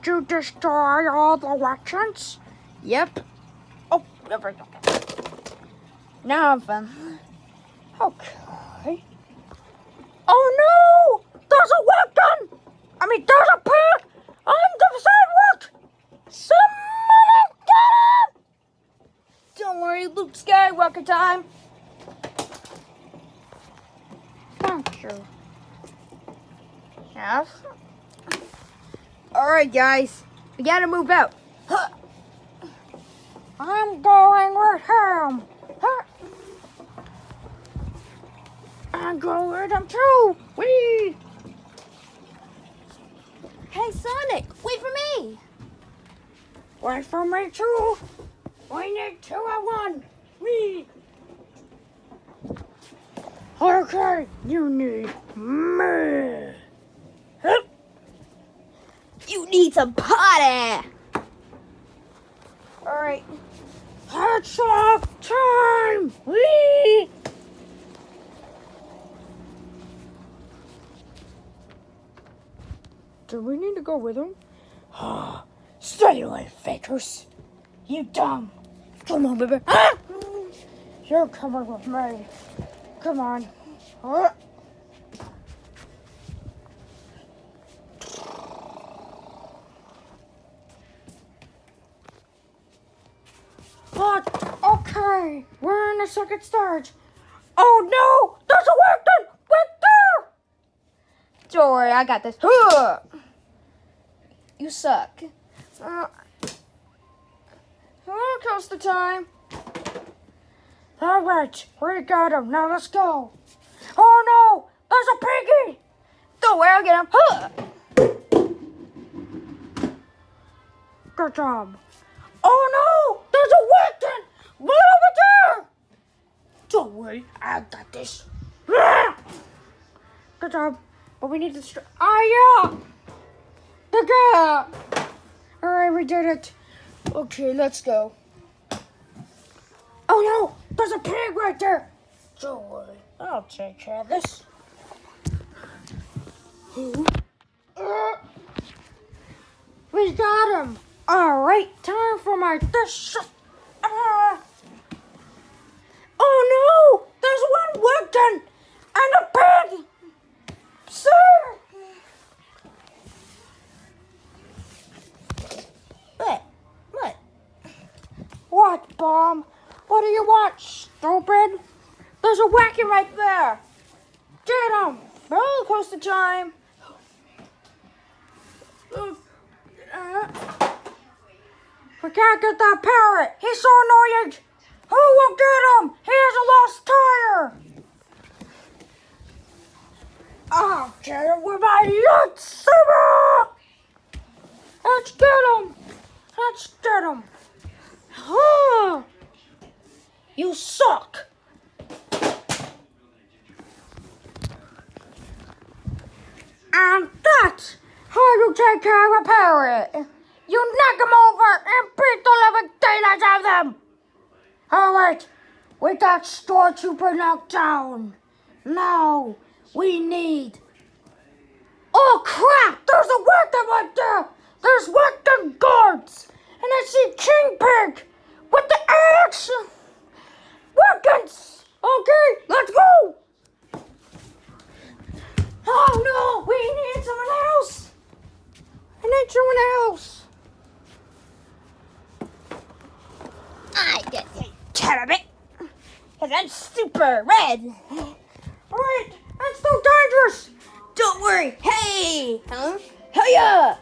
Did you destroy all the weapons? Yep. Oh, never go. Now I'm fine. Okay. Oh no! There's a weapon! There's a pig on the sidewalk! Somebody get him! Don't worry, Luke Skywalker time. Thank you. Yes? Alright, guys. We gotta move out. Huh. I'm going with him. Huh. I'm going with him too. Whee! Hey, Sonic, wait for me. Wait for me too. We need 2 at 1. Whee! Okay, you need me. Huh. You need some potty. Alright. Hats off time! Whee! Do we need to go with him? Stay away, fakers. You dumb. Come on, baby. Ah! You're coming with me. Come on. Ah. What? Okay, we're in the second stage. Oh no! There's a weapon! Right there! Don't worry, I got this. You suck. Roller coaster time. All right, we got him. Now let's go. Oh no! There's a piggy! Don't worry, I'll get him. Good job. Oh no! There's a weapon! Right over there! Don't worry, I got this. Good job. But we need to yeah! The gap! Alright, we did it. Okay, let's go. Oh no! There's a pig right there! Don't worry, I'll take care of this. We got him! Alright, time for my dish. Oh no! There's one weapon! And a pig! Sir! What? What, Bomb? What do you want, stupid? There's a wacky right there! Get him! Roller coaster time! We can't get that parrot! He's so annoying! Who will get him? He has a lost tire! I'll get him with my lightsaber! Let's get him! Let's get him! Huh. You suck! And that's how you take care of a parrot! You knock them over and beat the living daylights out of them! Alright, we got Stormtrooper knocked down. Now, we need... Oh crap! There's a weapon right there! There's weapon guards! And I see King Pig with the axe! Weapons! Okay, let's go! Oh no! We need someone else! I need someone else! I get care of it. Because I'm super red. Alright, that's so dangerous! Don't worry. Hey! Huh? Hiya!